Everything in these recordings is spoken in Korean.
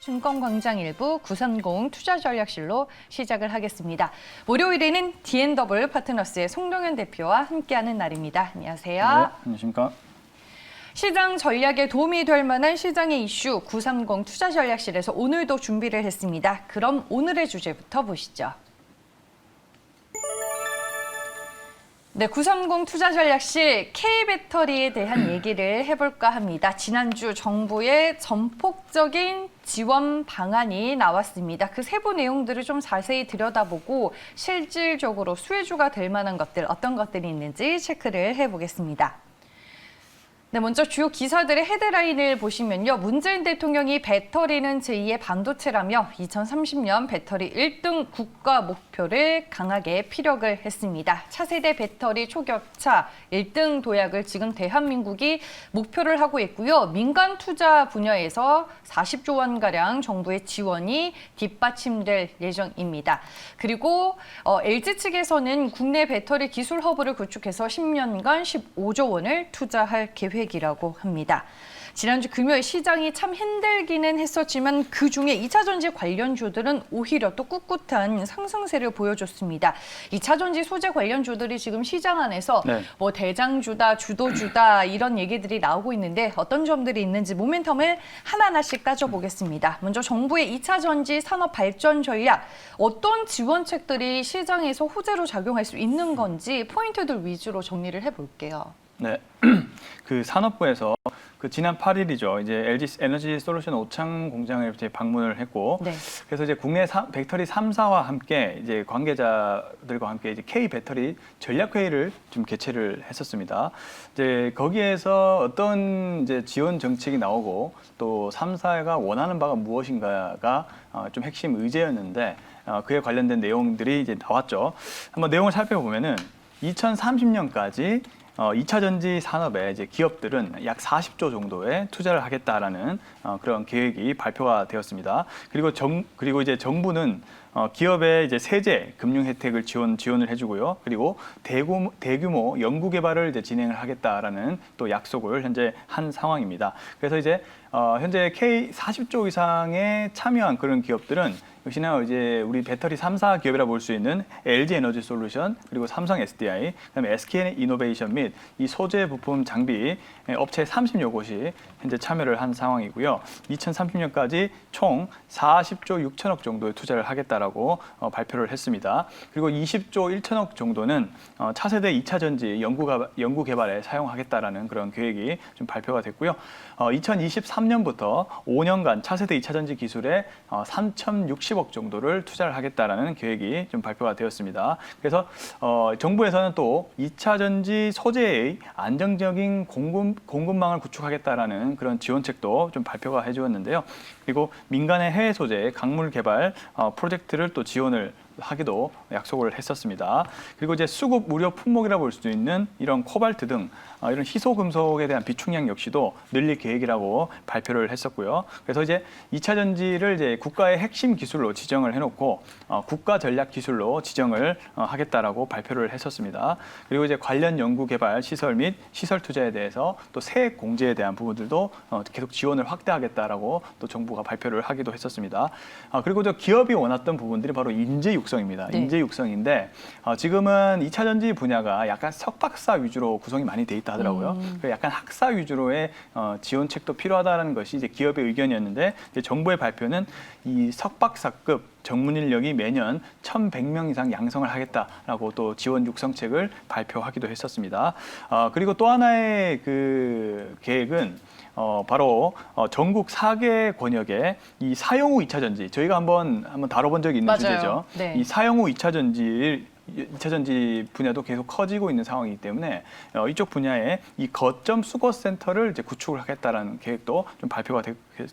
증권광장 일부 930 투자전략실로 시작을 하겠습니다. 월요일에는 D&W 파트너스의 송동현 대표와 함께하는 날입니다. 안녕하세요. 네, 안녕하십니까. 시장 전략에 도움이 될 만한 시장의 이슈 930 투자전략실에서 오늘도 준비를 했습니다. 그럼 오늘의 주제부터 보시죠. 네, 930 투자전략실 K배터리에 대한 얘기를 해볼까 합니다. 지난주 정부의 전폭적인 지원 방안이 나왔습니다. 그 세부 내용들을 좀 자세히 들여다보고 실질적으로 수혜주가 될 만한 것들, 어떤 것들이 있는지 체크를 해보겠습니다. 네, 먼저 주요 기사들의 헤드라인을 보시면요. 문재인 대통령이 배터리는 제2의 반도체라며 2030년 배터리 1등 국가 목표를 강하게 피력을 했습니다. 차세대 배터리 초격차 1등 도약을 지금 대한민국이 목표를 하고 있고요. 민간 투자 분야에서 40조 원가량 정부의 지원이 뒷받침될 예정입니다. 그리고 LG 측에서는 국내 배터리 기술 허브를 구축해서 10년간 15조 원을 투자할 계획이라고 합니다. 지난주 금요일 시장이 참 힘들기는 했었지만 그중에 2차 전지 관련주들은 오히려 또 꿋꿋한 상승세를 보여줬습니다. 2차 전지 소재 관련주들이 지금 시장 안에서 뭐 대장주다, 주도주다 이런 얘기들이 나오고 있는데 어떤 점들이 있는지 모멘텀을 하나하나씩 따져보겠습니다. 먼저 정부의 2차 전지 산업 발전 전략, 어떤 지원책들이 시장에서 호재로 작용할 수 있는 건지 포인트들 위주로 정리를 해볼게요. 네, 그 산업부에서 그 지난 8일이죠. 이제 LG 에너지 솔루션 오창 공장을 이제 방문을 했고, 네. 그래서 이제 국내 배터리 3사와 함께 이제 관계자들과 함께 이제 K 배터리 전략 회의를 좀 개최를 했었습니다. 이제 거기에서 어떤 이제 지원 정책이 나오고 또 3사가 원하는 바가 무엇인가가 좀 핵심 의제였는데 그에 관련된 내용들이 이제 나왔죠. 한번 내용을 살펴보면은 2030년까지 2차 전지 산업에 이제 기업들은 약 40조 정도의 투자를 하겠다라는 그런 계획이 발표가 되었습니다. 그리고 이제 정부는 기업의 이제 세제, 금융 혜택을 지원을 해주고요. 그리고 대규모 연구 개발을 이제 진행을 하겠다라는 또 약속을 현재 한 상황입니다. 그래서 이제 현재 K 40조 이상에 참여한 그런 기업들은 역시나 이제 우리 배터리 3사 기업이라 볼 수 있는 LG 에너지 솔루션, 그리고 삼성 SDI, 그다음에 SK 이노베이션 및 이 소재 부품 장비 업체 30여 곳이 현재 참여를 한 상황이고요. 2030년까지 총 40조 6천억 정도의 투자를 하겠다라고 발표를 했습니다. 그리고 20조 1천억 정도는 차세대 2차 전지 연구 개발에 사용하겠다라는 그런 계획이 좀 발표가 됐고요. 2023년부터 5년간 차세대 2차 전지 기술에 3,060억 정도를 투자를 하겠다라는 계획이 좀 발표가 되었습니다. 그래서 정부에서는 또 2차 전지 소재의 안정적인 공급망을 구축하겠다라는 그런 지원책도 좀 발표가 해주었는데요. 그리고 민간의 해외 소재 강물 개발 프로젝트를 또 지원을 하기도 약속을 했었습니다. 그리고 이제 수급 우려 품목이라 볼 수 있는 이런 코발트 등 이런 희소 금속에 대한 비축량 역시도 늘릴 계획이라고 발표를 했었고요. 그래서 이제 2차 전지를 이제 국가의 핵심 기술로 지정을 해놓고 국가 전략 기술로 지정을 하겠다라고 발표를 했었습니다. 그리고 이제 관련 연구 개발 시설 및 시설 투자에 대해서 또 세액 공제에 대한 부분들도 계속 지원을 확대하겠다라고 또 정부가 발표를 하기도 했었습니다. 그리고 저 기업이 원했던 부분들이 바로 인재 육성입니다. 네. 인재 육성인데 지금은 2차 전지 분야가 약간 석박사 위주로 구성이 많이 돼 있다 하더라고요. 약간 학사 위주로의 지원책도 필요하다는 것이 이제 기업의 의견이었는데 이제 정부의 발표는 이 석박사급 전문 인력이 매년 1,100명 이상 양성을 하겠다라고 또 지원 육성책을 발표하기도 했었습니다. 그리고 또 하나의 그 계획은 바로 전국 4개 권역에 이 사용 후 2차 전지, 저희가 한번 다뤄본 적이 있는 맞아요. 주제죠. 네. 이 사용 후 2차 전지 분야도 계속 커지고 있는 상황이기 때문에 이쪽 분야에 이 거점 수거 센터를 이제 구축을 하겠다라는 계획도 좀 발표가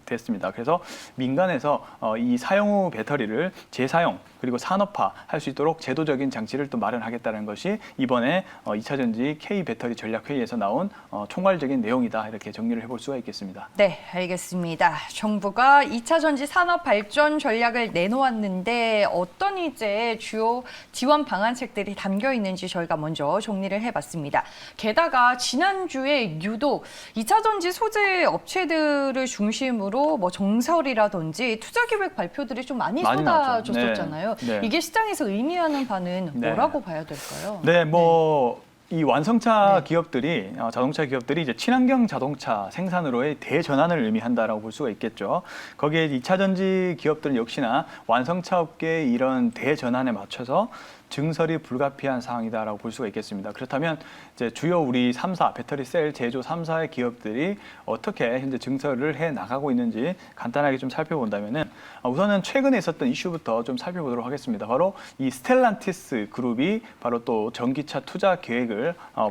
됐습니다. 그래서 민간에서 이 사용 후 배터리를 재사용 그리고 산업화 할 수 있도록 제도적인 장치를 또 마련하겠다는 것이 이번에 2차 전지 K 배터리 전략 회의에서 나온 총괄적인 내용이다, 이렇게 정리를 해볼 수가 있겠습니다. 네, 알겠습니다. 정부가 2차 전지 산업 발전 전략을 내놓았는데 어떤 이제 주요 지원 방안책들이 담겨 있는지 저희가 먼저 정리를 해봤습니다. 게다가 지난주에 유독 2차 전지 소재 업체들을 중심으로 중심으로 뭐 정설이라든지 투자 계획 발표들이 좀 많이 많이 나왔죠. 쏟아졌었잖아요. 네. 이게 시장에서 의미하는 바는 네. 뭐라고 봐야 될까요? 네, 뭐 이 완성차 네. 기업들이 자동차 기업들이 이제 친환경 자동차 생산으로의 대전환을 의미한다라고 볼 수가 있겠죠. 거기에 2차 전지 기업들은 역시나 완성차 업계의 이런 대전환에 맞춰서 증설이 불가피한 상황이다라고 볼 수가 있겠습니다. 그렇다면 이제 주요 우리 3사 배터리 셀 제조 3사의 기업들이 어떻게 현재 증설을 해 나가고 있는지 간단하게 좀 살펴본다면은 우선은 최근에 있었던 이슈부터 좀 살펴보도록 하겠습니다. 바로 이 스텔란티스 그룹이 바로 또 전기차 투자 계획을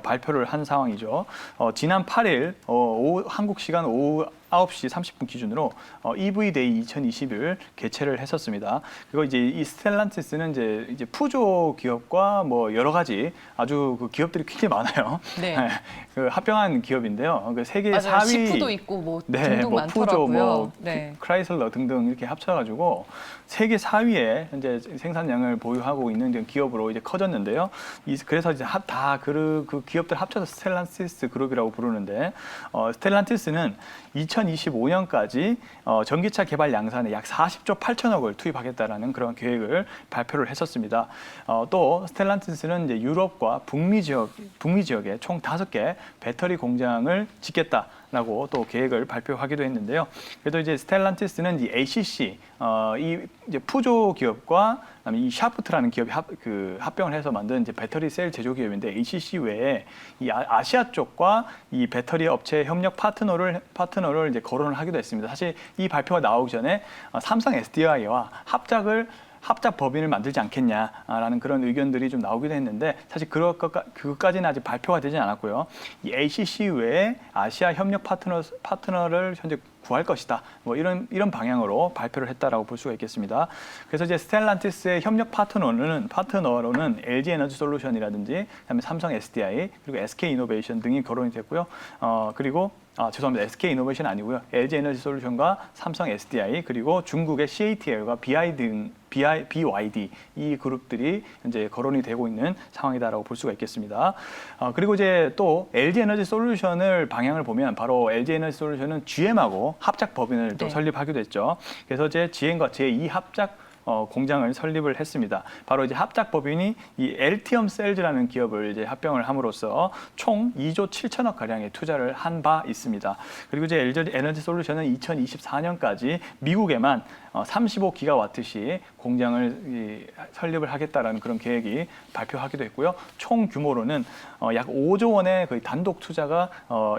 발표를 한 상황이죠. 지난 8일 한국 시간 오후 9시 30분 기준으로 EV 데이 2020을 개최를 했었습니다. 그리고 이제 이 스텔란티스는 이제 푸조 기업과 뭐 여러 가지 아주 그 기업들이 굉장히 많아요. 네. 그 합병한 기업인데요. 그 세계 맞아요. 4위 시푸도 있고 뭐 등등 뭐 많더라고요. 푸조, 뭐 네. 크라이슬러 등등 이렇게 합쳐가지고 세계 4위의 현재 생산량을 보유하고 있는 기업으로 이제 커졌는데요. 그래서 이제 다 그 기업들 합쳐서 스텔란티스 그룹이라고 부르는데 스텔란티스는 2025년까지 전기차 개발 양산에 약 40조 8천억을 투입하겠다라는 그런 계획을 발표를 했었습니다. 또 스텔란티스는 이제 유럽과 북미 지역에 총 5개 배터리 공장을 짓겠다라고 또 계획을 발표하기도 했는데요. 그래도 이제 스텔란티스는 이 ACC 이 이제 푸조 기업과 그다음에 이 샤프트라는 기업이 합병을 해서 만든 이제 배터리 셀 제조 기업인데 ACC 외에 이 아시아 쪽과 이 배터리 업체 협력 파트너를 이제 거론을 하기도 했습니다. 사실 이 발표가 나오기 전에 삼성 SDI와 합작 법인을 만들지 않겠냐라는 그런 의견들이 좀 나오기도 했는데 사실 그것까지는 아직 발표가 되지 않았고요. 이 ACC 외에 아시아 협력 파트너를 현재 구할 것이다. 뭐 이런 방향으로 발표를 했다라고 볼 수가 있겠습니다. 그래서 이제 스텔란티스의 협력 파트너로는 LG 에너지 솔루션이라든지 그다음에 삼성 SDI 그리고 SK 이노베이션 등이 거론이 됐고요. 그리고 죄송합니다. SK 이노베이션 아니고요. LG 에너지 솔루션과 삼성 SDI 그리고 중국의 CATL과 BYD 이 그룹들이 현재 거론이 되고 있는 상황이다라고 볼 수가 있겠습니다. 그리고 이제 또 LG 에너지 솔루션을 방향을 보면 바로 LG 에너지 솔루션은 GM하고 합작 법인을 또 설립하기도 했죠. 그래서 이제 GM과 제2 합작 공장을 설립을 했습니다. 바로 이제 합작 법인이 이 엘티엄 셀즈라는 기업을 이제 합병을 함으로써 총 2조 7천억 가량의 투자를 한 바 있습니다. 그리고 이제 LG 에너지 솔루션은 2024년까지 미국에만 35기가와트시 공장을 설립을 하겠다라는 그런 계획이 발표하기도 했고요. 총 규모로는 약 5조 원의 거의 단독 투자가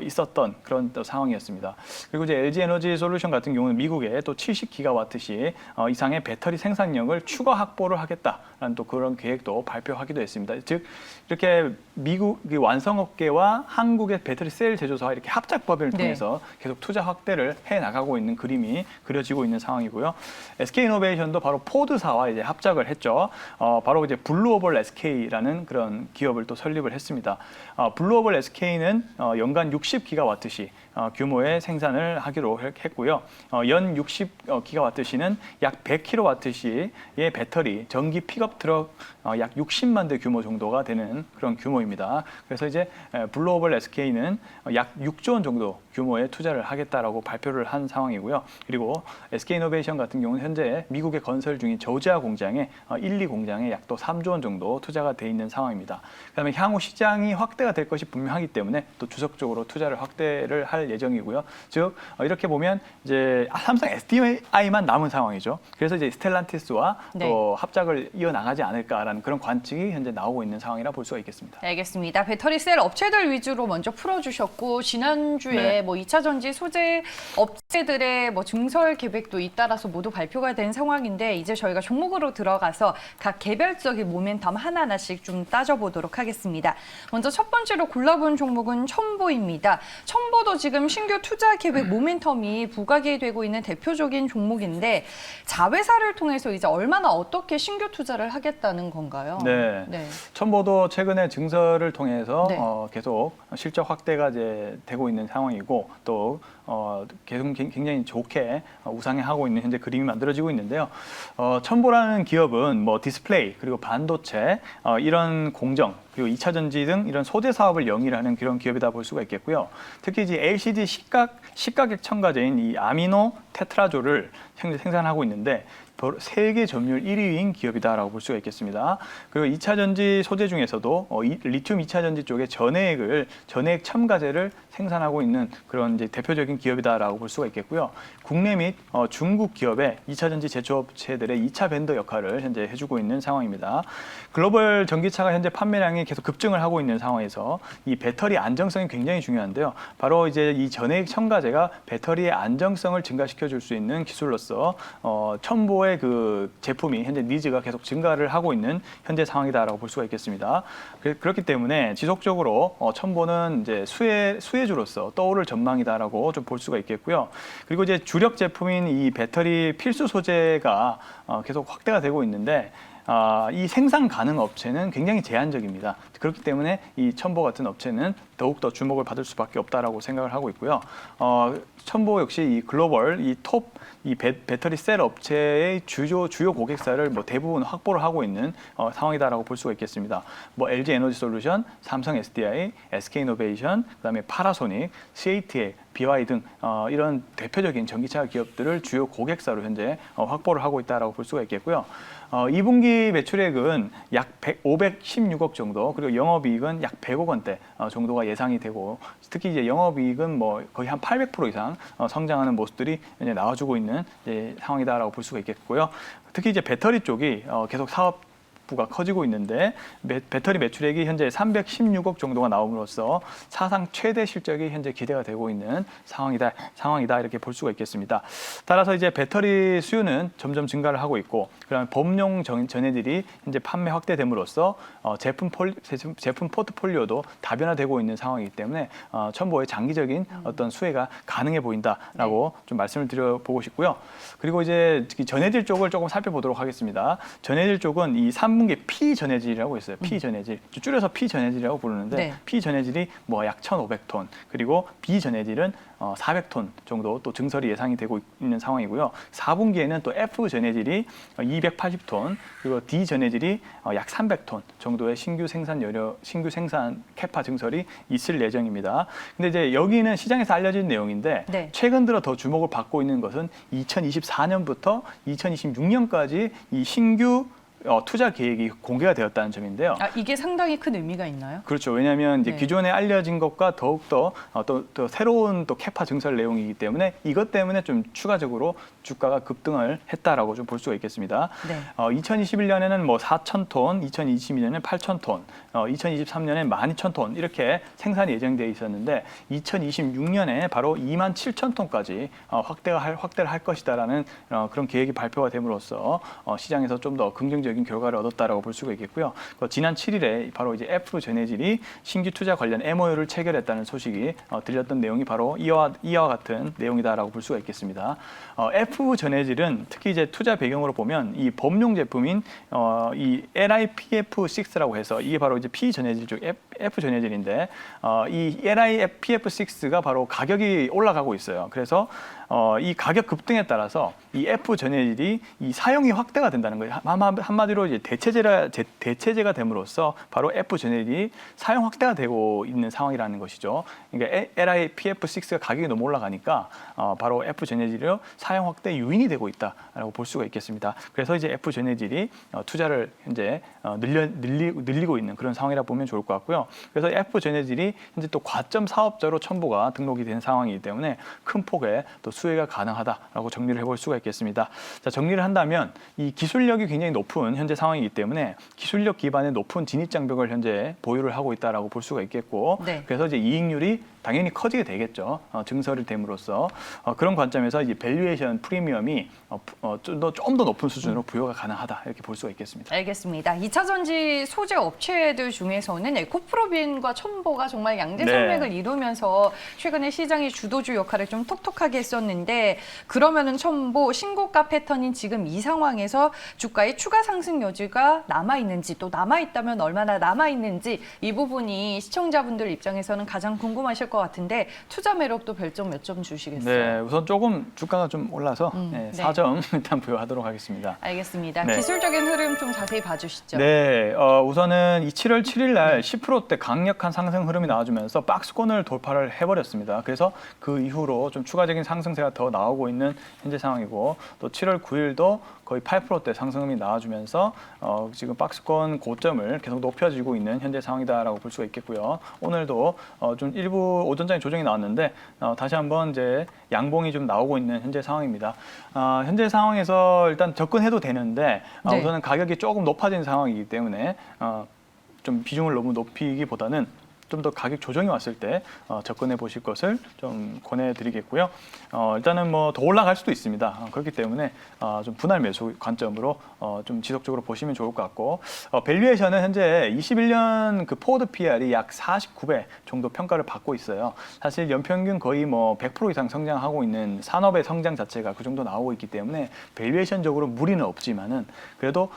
있었던 그런 또 상황이었습니다. 그리고 이제 LG 에너지 솔루션 같은 경우는 미국에 또 70기가와트시 이상의 배터리 생산력을 추가 확보를 하겠다라는 또 그런 계획도 발표하기도 했습니다. 즉 이렇게 미국 완성업계와 한국의 배터리 셀 제조사와 이렇게 합작 법인을 통해서 계속 투자 확대를 해 나가고 있는 그림이 그려지고 있는 상황이고요. SK 이노베이션도 바로 포드사와 이제 합작을 했죠. 바로 이제 블루오벌 SK라는 그런 기업을 또 설립을 했습니다. 블루오벌 SK는 연간 60기가와트시 규모의 생산을 하기로 했고요. 연 60기가와트시는 약 100kW시의 배터리 전기 픽업 트럭 약 60만 대 규모 정도가 되는 그런 규모입니다. 그래서 이제 블루오벌 SK는 약 6조 원 정도 규모의 투자를 하겠다라고 발표를 한 상황이고요. 그리고 SK 이노베이션 같은 경우는 현재 미국에 건설 중인 저지아 공장에 1, 2공장에 약 또 3조 원 정도 투자가 돼 있는 상황입니다. 그다음에 향후 시장이 확대가 될 것이 분명하기 때문에 또 주석적으로 투자를 확대를 할 예정이고요. 즉 이렇게 보면 이제 삼성 SDI만 남은 상황이죠. 그래서 이제 스텔란티스와 또 합작을 이어나가지 않을까라는 그런 관측이 현재 나오고 있는 상황이라 볼 수가 있겠습니다. 알겠습니다. 배터리 셀 업체들 위주로 먼저 풀어주셨고 지난주에 뭐 2차 전지 소재 업체들의 뭐 증설 계획도 잇따라서 모두 발표가 된 상황인데 이제 저희가 종목으로 들어가서 각 개별적인 모멘텀 하나하나씩 좀 따져보도록 하겠습니다. 먼저 첫 번째로 골라본 종목은 첨보입니다. 첨보도 지금 신규 투자 계획 모멘텀이 부각이 되고 있는 대표적인 종목인데 자회사를 통해서 이제 얼마나 어떻게 신규 투자를 하겠다는 건가요? 네. 첨보도 최근에 증설을 통해서 계속 실적 확대가 이제 되고 있는 상황이고 또 계속 굉장히 좋게 우상향하고 있는 현재 그림이 만들어지고 있는데요. 첨보라는 기업은 뭐 디스플레이 그리고 반도체 이런 공정 그리고 2차 전지 등 이런 소재 사업을 영위하는 그런 기업이다 볼 수가 있겠고요. 특히 이제 LCD 시가격 첨가제인 이 아미노 테트라조를 현재 생산하고 있는데 세계 점유율 1위인 기업이다라고 볼 수가 있겠습니다. 그리고 2차 전지 소재 중에서도 리튬 2차 전지 쪽에 전해액 첨가제를 생산하고 있는 그런 이제 대표적인 기업이다라고 볼 수가 있겠고요. 국내 및 중국 기업의 2차 전지 제조업체들의 2차 벤더 역할을 현재 해주고 있는 상황입니다. 글로벌 전기차가 현재 판매량이 계속 급증을 하고 있는 상황에서 이 배터리 안정성이 굉장히 중요한데요. 바로 이제 이 전해액 첨가제가 배터리의 안정성을 증가시켜 줄 수 있는 기술로서 첨보의 그 제품이 현재 니즈가 계속 증가를 하고 있는 현재 상황이다라고 볼 수가 있겠습니다. 그렇기 때문에 지속적으로 첨보는 이제 수혜주로서 떠오를 전망이다라고 좀 볼 수가 있겠고요. 그리고 이제 주력 제품인 이 배터리 필수 소재가 계속 확대가 되고 있는데 이 생산 가능 업체는 굉장히 제한적입니다. 그렇기 때문에 이 첨보 같은 업체는 더욱더 주목을 받을 수밖에 없다라고 생각을 하고 있고요. 첨보 역시 이 글로벌 이 배터리 셀 업체의 주요 고객사를 뭐 대부분 확보를 하고 있는 상황이다라고 볼 수가 있겠습니다. 뭐 LG 에너지 솔루션, 삼성 SDI, SK이노베이션, 그다음에 파나소닉, CATL, BY 등 이런 대표적인 전기차 기업들을 주요 고객사로 현재 확보를 하고 있다라고 볼 수가 있겠고요. 2분기 매출액은 약 516억 정도, 그리고 영업이익은 약 100억 원대 정도가 예상이 되고, 특히 이제 영업이익은 뭐 거의 한 800% 이상 성장하는 모습들이 현재 나와주고 있는 상황이다라고 볼 수가 있겠고요. 특히 이제 배터리 쪽이 계속 사업부가 커지고 있는데 배터리 매출액이 현재 316억 정도가 나옴으로써 사상 최대 실적이 현재 기대가 되고 있는 상황이다 이렇게 볼 수가 있겠습니다. 따라서 이제 배터리 수요는 점점 증가를 하고 있고, 그다음에 범용 전해질이 현재 판매 확대됨으로써 제품 포트폴리오도 다변화되고 있는 상황이기 때문에 첨보의 장기적인 어떤 수혜가 가능해 보인다라고 좀 말씀을 드려보고 싶고요. 그리고 이제 전해질 쪽을 조금 살펴보도록 하겠습니다. 전해질 쪽은 이 3분기 P전해질이라고 있어요. P전해질. 줄여서 P전해질이라고 부르는데 네. P전해질이 뭐 약 1,500톤, 그리고 B전해질은 400톤 정도 또 증설이 예상이 되고 있는 상황이고요. 4분기에는 또 F전해질이 280톤, 그리고 D전해질이 약 300톤 정도의 신규 생산 캐파 증설이 있을 예정입니다. 근데 이제 여기는 시장에서 알려진 내용인데 네. 최근 들어 더 주목을 받고 있는 것은 2024년부터 2026년까지 이 신규 투자 계획이 공개가 되었다는 점인데요. 이게 상당히 큰 의미가 있나요? 그렇죠. 왜냐하면 이제 네. 기존에 알려진 것과 더욱더 또 새로운 또 캐파 증설 내용이기 때문에 이것 때문에 좀 추가적으로 주가가 급등을 했다라고 좀 볼 수가 있겠습니다. 네. 2021년에는 뭐 4,000톤, 2022년에는 8,000톤, 2023년에 12,000톤 이렇게 생산이 예정되어 있었는데 2026년에 바로 27,000톤까지 확대를 할 것이다라는 그런 계획이 발표가 됨으로써 시장에서 좀 더 긍정적인 결과를 얻었다라고 볼 수가 있겠고요. 지난 7일에 바로 이제 F전해질이 신규 투자 관련 MOU를 체결했다는 소식이 들렸던 내용이 바로 이와 같은 내용이다라고 볼 수가 있겠습니다. F전해질은 특히 이제 투자 배경으로 보면 이 범용 제품인 이 LiPF6라고 해서 이게 바로 이제 P전해질 쪽 F전해질인데 이 LiPF6가 바로 가격이 올라가고 있어요. 그래서 이 가격 급등에 따라서 이 F전해질이 이 사용이 확대가 된다는 거예요. 한마디로 이제 대체제가 됨으로써 바로 F전해질이 사용 확대가 되고 있는 상황이라는 것이죠. 그러니까 LiPF6가 가격이 너무 올라가니까 바로 F전해질이 사용 확대 요인이 되고 있다라고 볼 수가 있겠습니다. 그래서 이제 F전해질이 투자를 현재 늘리고 있는 그런 상황이라 보면 좋을 것 같고요. 그래서 F전해질이 현재 또 과점 사업자로 첨보가 등록이 된 상황이기 때문에 큰 폭의 또 수혜가 가능하다라고 정리를 해볼 수가 있겠습니다. 자, 정리를 한다면 이 기술력이 굉장히 높은 현재 상황이기 때문에 기술력 기반의 높은 진입 장벽을 현재 보유를 하고 있다라고 볼 수가 있겠고, 네. 그래서 이제 이익률이 당연히 커지게 되겠죠. 증설이 됨으로써 그런 관점에서 이제 밸류에이션 프리미엄이 좀 더 높은 수준으로 부여가 가능하다 이렇게 볼 수가 있겠습니다. 알겠습니다. 2차 전지 소재 업체들 중에서는 에코프로빈과 첨보가 정말 양대 네. 산맥을 이루면서 최근에 시장의 주도주 역할을 좀 톡톡하게 했었는데, 그러면은 첨보 신고가 패턴인 지금 이 상황에서 주가의 추가 상승 여지가 남아있는지, 또 남아있다면 얼마나 남아있는지, 이 부분이 시청자분들 입장에서는 가장 궁금하실 것 같은데 투자 매력도 별점 몇 점 주시겠어요? 네, 우선 조금 주가가 좀 올라서 네. 4점 일단 부여하도록 하겠습니다. 알겠습니다. 네. 기술적인 흐름 좀 자세히 봐주시죠. 네, 우선은 7월 7일 날 10%대 강력한 상승 흐름이 나와주면서 박스권을 돌파를 해버렸습니다. 그래서 그 이후로 좀 추가적인 상승세가 더 나오고 있는 현재 상황이고, 또 7월 9일도 거의 8%대 상승이 나와주면서 지금 박스권 고점을 계속 높여지고 있는 현재 상황이다라고 볼 수가 있겠고요. 오늘도 좀 일부 오전장에 조정이 나왔는데 다시 한번 이제 양봉이 좀 나오고 있는 현재 상황입니다. 현재 상황에서 일단 접근해도 되는데 네. 우선은 가격이 조금 높아진 상황이기 때문에 좀 비중을 너무 높이기보다는 좀 더 가격 조정이 왔을 때 접근해 보실 것을 좀 권해드리겠고요. 일단은 뭐 더 올라갈 수도 있습니다. 그렇기 때문에 좀 분할 매수 관점으로 좀 지속적으로 보시면 좋을 것 같고, 밸류에이션은 현재 21년 그 포워드 PR이 약 49배 정도 평가를 받고 있어요. 사실 연평균 거의 뭐 100% 이상 성장하고 있는 산업의 성장 자체가 그 정도 나오고 있기 때문에 밸류에이션적으로 무리는 없지만은 그래도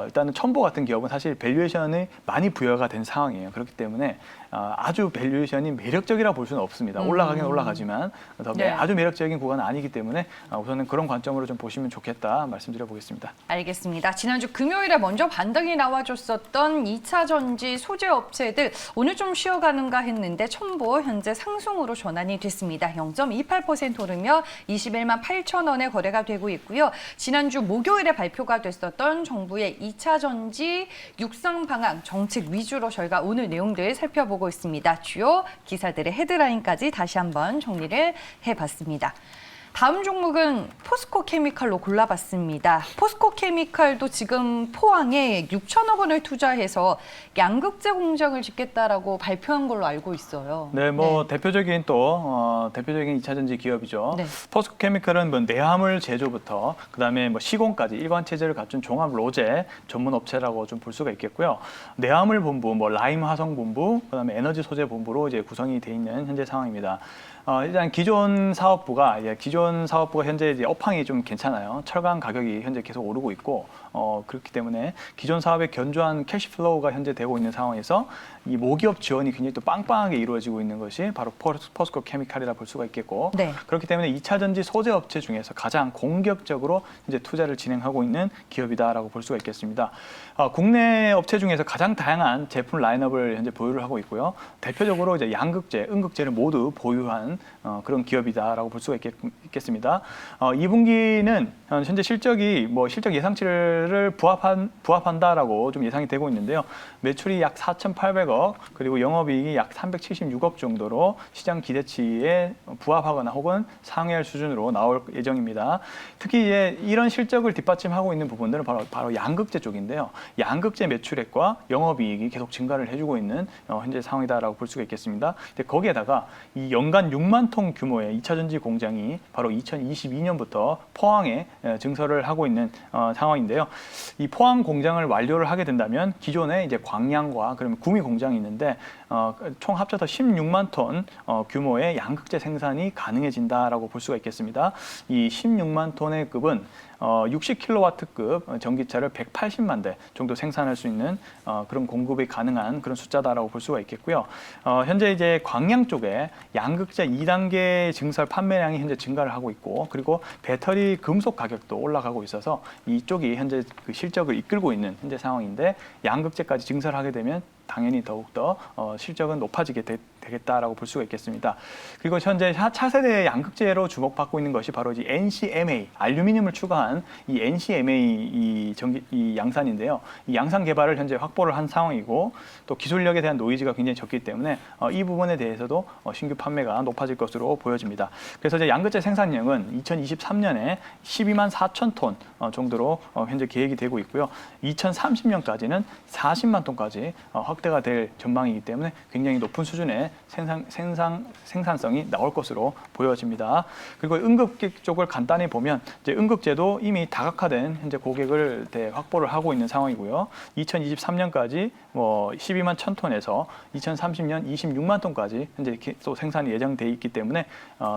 일단은 첨보 같은 기업은 사실 밸류에이션이 많이 부여가 된 상황이에요. 그렇기 때문에 아주 밸류에이션이 매력적이라 볼 수는 없습니다. 올라가긴 올라가지만 네. 아주 매력적인 구간은 아니기 때문에 우선은 그런 관점으로 좀 보시면 좋겠다 말씀드려 보겠습니다. 알겠습니다. 지난주 금요일에 먼저 반등이 나와줬었던 2차 전지 소재 업체들 오늘 좀 쉬어가는가 했는데 첨보 현재 상승으로 전환이 됐습니다. 0.28% 오르며 21만 8천 원에 거래가 되고 있고요. 지난주 목요일에 발표가 됐었던 정부의 2차 전지 육성 방안 정책 위주로 저희가 오늘 내용들 살펴보고 있습니다. 주요 기사들의 헤드라인까지 다시 한번 정리를 해봤습니다. 다음 종목은 포스코 케미칼로 골라봤습니다. 포스코 케미칼도 지금 포항에 6천억 원을 투자해서 양극재 공장을 짓겠다라고 발표한 걸로 알고 있어요. 네, 뭐 대표적인 또 대표적인 2차전지 기업이죠. 네. 포스코 케미칼은 뭐 내화물 제조부터 그다음에 뭐 시공까지 일관 체제를 갖춘 종합 로제 전문 업체라고 좀 볼 수가 있겠고요. 내화물 본부, 뭐 라임 화성 본부, 그다음에 에너지 소재 본부로 이제 구성이 돼 있는 현재 상황입니다. 일단 기존 사업부가 현재 이제 업황이 좀 괜찮아요. 철강 가격이 현재 계속 오르고 있고 그렇기 때문에 기존 사업의 견조한 캐시플로우가 현재 되고 있는 상황에서 이 모기업 지원이 굉장히 또 빵빵하게 이루어지고 있는 것이 바로 포스코 케미칼이라 볼 수가 있겠고, 네. 그렇기 때문에 2차 전지 소재 업체 중에서 가장 공격적으로 이제 투자를 진행하고 있는 기업이다라고 볼 수가 있겠습니다. 국내 업체 중에서 가장 다양한 제품 라인업을 현재 보유를 하고 있고요. 대표적으로 이제 양극재, 음극재를 모두 보유한 그런 기업이다라고 볼 수가 있겠습니다. 2분기는 현재 실적 예상치를 부합한다라고 좀 예상이 되고 있는데요. 매출이 약 4,800억, 그리고 영업이익이 약 376억 정도로 시장 기대치에 부합하거나 혹은 상회할 수준으로 나올 예정입니다. 특히 이제 이런 실적을 뒷받침하고 있는 부분들은 바로 양극재 쪽인데요. 양극재 매출액과 영업이익이 계속 증가를 해주고 있는 현재 상황이다라고 볼 수가 있겠습니다. 근데 거기에다가 이 연간 6만 톤 규모의 2차전지 공장이 바로 2022년부터 포항에 증설을 하고 있는 상황인데요. 이 포항 공장을 완료를 하게 된다면 기존에 이제 광양과 그러면 구미 공장이 있는데 총 합쳐서 16만 톤 규모의 양극재 생산이 가능해진다라고 볼 수가 있겠습니다. 이 16만 톤의 급은 60kW급 전기차를 180만 대 정도 생산할 수 있는 그런 공급이 가능한 그런 숫자다라고 볼 수가 있겠고요. 현재 이제 광양 쪽에 양극재 2단계 증설 판매량이 현재 증가를 하고 있고, 그리고 배터리 금속 가격도 올라가고 있어서 이쪽이 현재 그 실적을 이끌고 있는 현재 상황인데, 양극재까지 증설하게 되면 당연히 더욱더 실적은 높아지게 되겠다라고 볼 수가 있겠습니다. 그리고 현재 차세대 양극재로 주목받고 있는 것이 바로 이제 NCMA, 알루미늄을 추가한 이 NCMA 이 양산인데요. 이 양산 개발을 현재 확보를 한 상황이고, 또 기술력에 대한 노이즈가 굉장히 적기 때문에 이 부분에 대해서도 신규 판매가 높아질 것으로 보여집니다. 그래서 이제 양극재 생산량은 2023년에 12만 4천 톤 정도로 현재 계획이 되고 있고요. 2030년까지는 40만 톤까지 확대가 될 전망이기 때문에 굉장히 높은 수준의 생산성이 나올 것으로 보여집니다. 그리고 음극재 쪽을 간단히 보면 이제 음극재도 이미 다각화된 현재 고객을 확보를 하고 있는 상황이고요. 2023년까지 뭐 12만 1천 톤에서 2030년 26만 톤까지 현재 또 생산이 예정돼 있기 때문에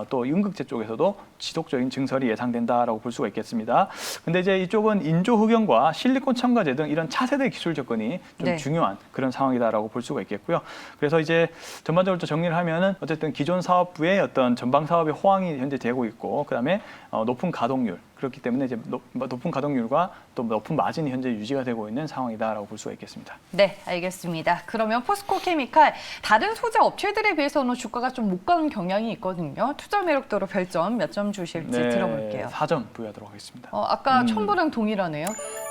또 음극재 쪽에서도 지속적인 증설이 예상된다라고 볼 수가 있겠습니다. 근데 이제 이쪽은 인조 흑연과 실리콘 첨가제 등 이런 차세대 기술 접근이 좀 네. 중요한 그런 상황이 상황이다라고 볼 수가 있겠고요. 그래서 이제 전반적으로 또 정리를 하면은 어쨌든 기존 사업부의 어떤 전방 사업의 호황이 현재 되고 있고, 그다음에 높은 가동률, 그렇기 때문에 이제 높은 가동률과 또 높은 마진이 현재 유지가 되고 있는 상황이다라고 볼 수가 있겠습니다. 네, 알겠습니다. 그러면 포스코케미칼 다른 소재 업체들에 비해서는 주가가 좀 못 가는 경향이 있거든요. 투자 매력도로 별점 몇 점 주실지 들어볼게요. 4점 부여하도록 하겠습니다. 아까 첨부랑 동일하네요.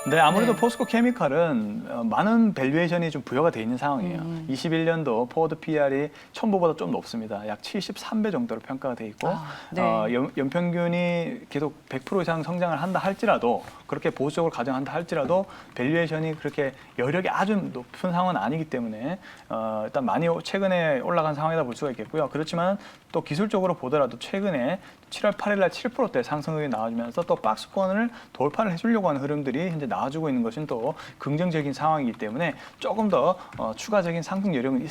네, 아무래도 네. 포스코케미칼은 많은 밸류에이션이 좀 부여가 돼 있는 상황이에요. 21년도 포워드 PR이 첨부보다 좀 높습니다. 약 73배 정도로 평가가 돼 있고, 네. 연평균이 계속 100% 이상 성장을 한다 할지라도, 그렇게 보수적으로 가정한다 할지라도 밸류에이션이 그렇게 여력이 아주 높은 상황은 아니기 때문에 일단 많이 최근에 올라간 상황이다 볼 수가 있겠고요. 그렇지만 또 기술적으로 보더라도 최근에 7월 8일 날 7%대 상승률이 나와주면서 또 박스권을 돌파를 해주려고 하는 흐름들이 현재 나와주고 있는 것은 또 긍정적인 상황이기 때문에 조금 더 추가적인 상승 여력은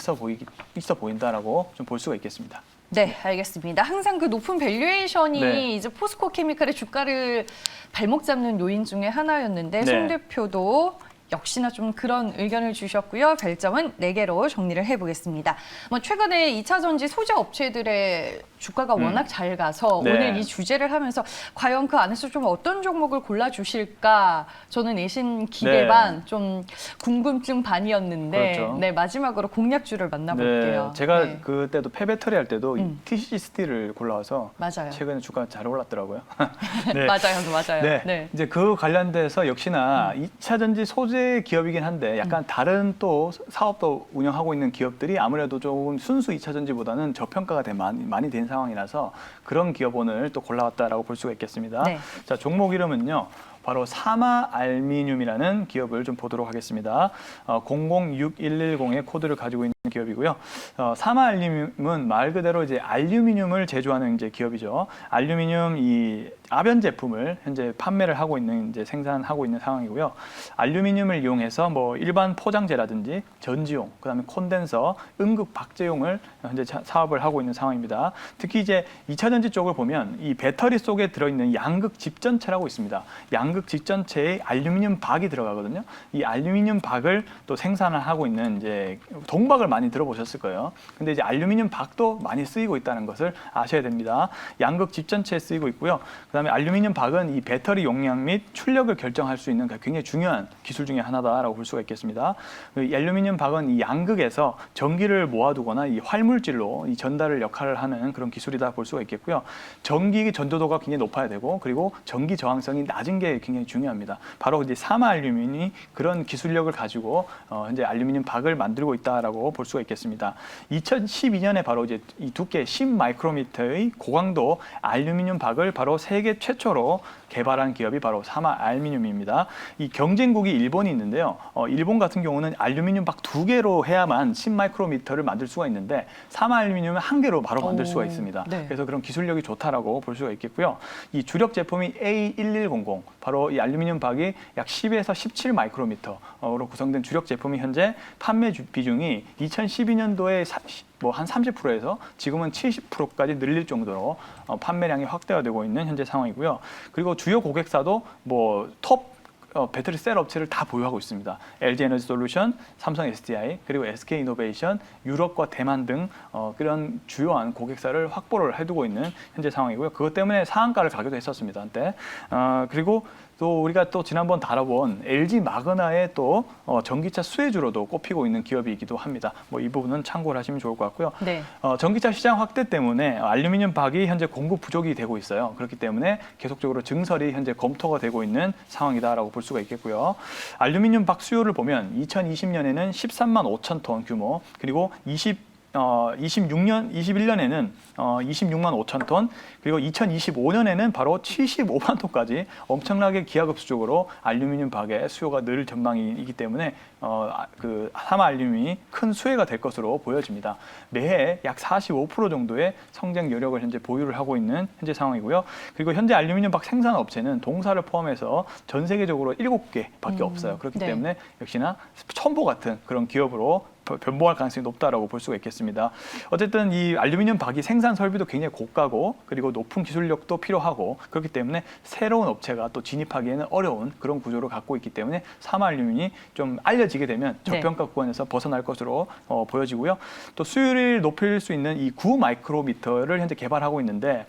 있어 보인다라고 좀 볼 수가 있겠습니다. 네, 알겠습니다. 항상 그 높은 밸류에이션이 네. 이제 포스코케미칼의 주가를 발목 잡는 요인 중에 하나였는데 네. 송 대표도 역시나 좀 그런 의견을 주셨고요. 별점은 4개로 정리를 해보겠습니다. 최근에 2차 전지 소재 업체들의 주가가 워낙 잘 가서 네. 오늘 이 주제를 하면서 과연 그 안에서 좀 어떤 종목을 골라주실까 저는 내심 기대 네. 반, 좀 궁금증 반이었는데 그렇죠. 네, 마지막으로 공략주를 만나볼게요. 네, 제가 네. 그때도 폐배터리 할 때도 이 TCC 스틸을 골라와서 맞아요. 최근에 주가가 잘 올랐더라고요. 네. 맞아요. 네. 네. 이제 그 관련돼서 역시나 2차 전지 소재 기업이긴 한데 약간 다른 또 사업도 운영하고 있는 기업들이 아무래도 조금 순수 2차 전지보다는 저평가가 많이 된 상황이라서 그런 기업 오늘 또 골라왔다라고 볼 수가 있겠습니다. 네. 자, 종목 이름은요. 바로 사마알미늄이라는 기업을 좀 보도록 하겠습니다. 006110의 코드를 가지고 있는 기업이고요. 사마알미늄은 말 그대로 이제 알루미늄을 제조하는 이제 기업이죠. 알루미늄 이 아변 제품을 현재 판매를 하고 있는 이제 생산하고 있는 상황이고요. 알루미늄을 이용해서 뭐 일반 포장재라든지 전지용, 그다음에 콘덴서, 응급 박제용을 현재 사업을 하고 있는 상황입니다. 특히 이제 2차 전지 쪽을 보면 이 배터리 속에 들어있는 양극 집전체라고 있습니다. 양극 집전체에 알루미늄 박이 들어가거든요. 이 알루미늄 박을 또 생산을 하고 있는 이제 동박을 많이 들어보셨을 거예요. 근데 이제 알루미늄 박도 많이 쓰이고 있다는 것을 아셔야 됩니다. 양극 집전체에 쓰이고 있고요. 그다음에 알루미늄 박은 이 배터리 용량 및 출력을 결정할 수 있는 굉장히 중요한 기술 중에 하나다라고 볼 수가 있겠습니다. 이 알루미늄 박은 이 양극에서 전기를 모아두거나 이 활물질로 이 전달을 역할을 하는 그런 기술이다 볼 수가 있겠고요. 전기 전도도가 굉장히 높아야 되고, 그리고 전기 저항성이 낮은 게 굉장히 중요합니다. 바로 이제 사마알루민이 그런 기술력을 가지고 현재 알루미늄 박을 만들고 있다라고 볼 수가 있겠습니다. 2012년에 바로 이제 이 두께 10 마이크로미터의 고강도 알루미늄 박을 바로 세계 최초로 개발한 기업이 바로 사마알루미늄입니다. 이 경쟁국이 일본이 있는데요. 일본 같은 경우는 알루미늄 박 2개로 해야만 10 마이크로미터를 만들 수가 있는데 사마알루미늄은 1개로 바로 만들 수가 있습니다. 네. 그래서 그런 기술력이 좋다라고 볼 수가 있겠고요. 이 주력 제품이 A1100, 바로 이 알루미늄 박이 약 10에서 17 마이크로미터로 구성된 주력 제품이 현재 판매 비중이 2012년도에 뭐 한 30%에서 지금은 70%까지 늘릴 정도로 판매량이 확대가 되고 있는 현재 상황이고요. 그리고 주요 고객사도 뭐 톱 배터리 셀 업체를 다 보유하고 있습니다. LG 에너지 솔루션, 삼성 SDI, 그리고 SK 이노베이션, 유럽과 대만 등 그런 주요한 고객사를 확보를 해두고 있는 현재 상황이고요. 그것 때문에 상한가를 가기도 했었습니다, 한때. 그리고 또 우리가 또 지난번 다뤄본 LG 마그나의 또 전기차 수혜주로도 꼽히고 있는 기업이기도 합니다. 뭐 이 부분은 참고를 하시면 좋을 것 같고요. 네. 전기차 시장 확대 때문에 알루미늄 박이 현재 공급 부족이 되고 있어요. 그렇기 때문에 계속적으로 증설이 현재 검토가 되고 있는 상황이다라고 볼 수가 있겠고요. 알루미늄 박 수요를 보면 2020년에는 13만 5천 톤 규모, 그리고 21년에는 26만 5천 톤, 그리고 2025년에는 바로 75만 톤까지 엄청나게 기하급수적으로 알루미늄 박의 수요가 늘 전망이기 때문에 그 사마알루뮴이 큰 수혜가 될 것으로 보여집니다. 매해 약 45% 정도의 성장 여력을 현재 보유를 하고 있는 현재 상황이고요. 그리고 현재 알루미늄 박 생산 업체는 동사를 포함해서 전 세계적으로 7개밖에 없어요. 그렇기 네. 때문에 역시나 첨보 같은 그런 기업으로 변동할 가능성이 높다라고 볼 수가 있겠습니다. 어쨌든 이 알루미늄 박이 생산 설비도 굉장히 고가고 그리고 높은 기술력도 필요하고 그렇기 때문에 새로운 업체가 또 진입하기에는 어려운 그런 구조를 갖고 있기 때문에 사마알루미늄이 좀 알려지게 되면 저평가 구간에서 벗어날 것으로 보여지고요. 또 수율을 높일 수 있는 이 9 마이크로미터를 현재 개발하고 있는데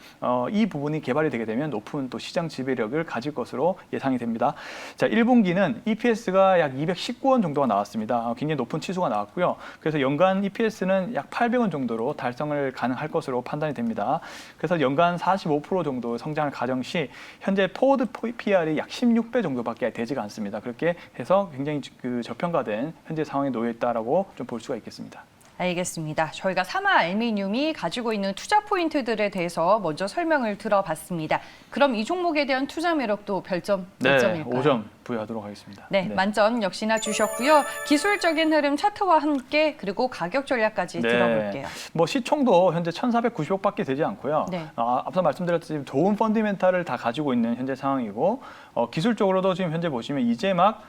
이 부분이 개발이 되게 되면 높은 또 시장 지배력을 가질 것으로 예상이 됩니다. 자, 1분기는 EPS가 약 219원 정도가 나왔습니다. 굉장히 높은 치수가 나왔고요. 그래서 연간 EPS는 약 800원 정도로 달성을 가능할 것으로 판단이 됩니다. 그래서 연간 45% 정도 성장을 가정 시 현재 포워드 PR이 약 16배 정도밖에 되지가 않습니다. 그렇게 해서 굉장히 그 저평가된 현재 상황에 놓여 있다라고 좀 볼 수가 있겠습니다. 알겠습니다. 저희가 사마알루미늄이 가지고 있는 투자 포인트들에 대해서 먼저 설명을 들어봤습니다. 그럼 이 종목에 대한 투자 매력도 별점 몇 점일까요? 5점 부여하도록 하겠습니다. 네, 만점 역시나 주셨고요. 기술적인 흐름 차트와 함께 그리고 가격 전략까지 들어볼게요. 뭐 시총도 현재 1,490억밖에 되지 않고요. 앞서 말씀드렸듯이 좋은 펀디멘탈을 다 가지고 있는 현재 상황이고 기술적으로도 지금 현재 보시면 이제 막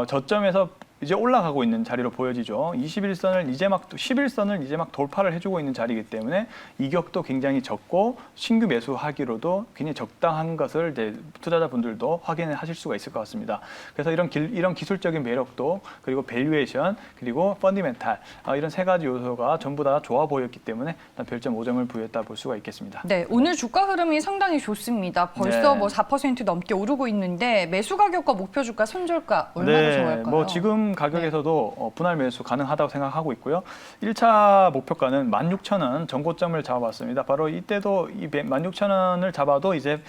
저점에서 이제 올라가고 있는 자리로 보여지죠. 11선을 이제 막 돌파를 해주고 있는 자리이기 때문에 이격도 굉장히 적고 신규 매수하기로도 굉장히 적당한 것을 이제 투자자분들도 확인을 하실 수가 있을 것 같습니다. 그래서 이런 기술적인 매력도 그리고 밸류에이션 그리고 펀디멘탈 이런 세 가지 요소가 전부 다 좋아 보였기 때문에 일단 별점 5점을 부여했다 볼 수가 있겠습니다. 네, 오늘 주가 흐름이 상당히 좋습니다. 벌써 뭐 4% 넘게 오르고 있는데 매수 가격과 목표 주가, 손절가 얼마나 좋을까요? 뭐 지금 가격에서도 분할 매수 가능하다고 생각하고 있고요. 1차 목표가는 16,000원 전고점을 잡아봤습니다. 바로 이때도 이 16,000원을 잡아도 이제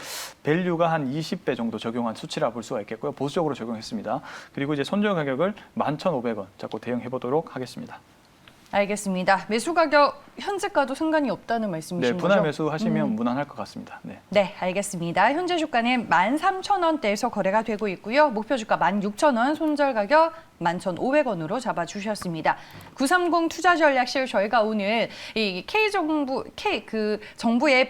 밸류가 한 20배 정도 적용한 수치라 볼 수가 있겠고요. 보수적으로 적용했습니다. 그리고 이제 손절 가격을 11,500원 잡고 대응해 보도록 하겠습니다. 알겠습니다. 매수 가격 현재가도 상관이 없다는 말씀이신 거죠? 분할 매수 하시면 무난할 것 같습니다. 네, 알겠습니다. 현재 주가는 13,000원대에서 거래가 되고 있고요. 목표 주가 16,000원, 손절 가격 11,500원으로 잡아주셨습니다. 930 투자 전략실 저희가 오늘 이 정부의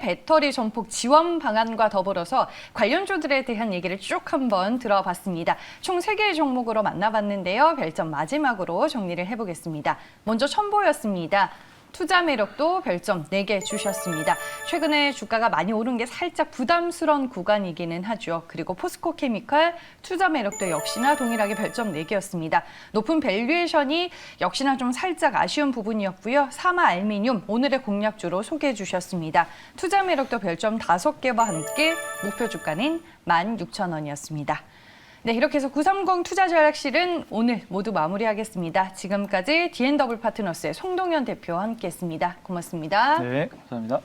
배터리 전폭 지원 방안과 더불어서 관련주들에 대한 얘기를 쭉 한번 들어봤습니다. 총 3개의 종목으로 만나봤는데요. 별점 마지막으로 정리를 해보겠습니다. 먼저 첨보였습니다. 투자 매력도 별점 4개 주셨습니다. 최근에 주가가 많이 오른 게 살짝 부담스러운 구간이기는 하죠. 그리고 포스코케미칼 투자 매력도 역시나 동일하게 별점 4개였습니다. 높은 밸류에이션이 역시나 좀 살짝 아쉬운 부분이었고요. 사마알루미늄 오늘의 공략주로 소개해 주셨습니다. 투자 매력도 별점 5개와 함께 목표 주가는 16,000원이었습니다. 네, 이렇게 해서 930 투자 전략실은 오늘 모두 마무리하겠습니다. 지금까지 D&W 파트너스의 송동현 대표와 함께했습니다. 고맙습니다. 네, 감사합니다.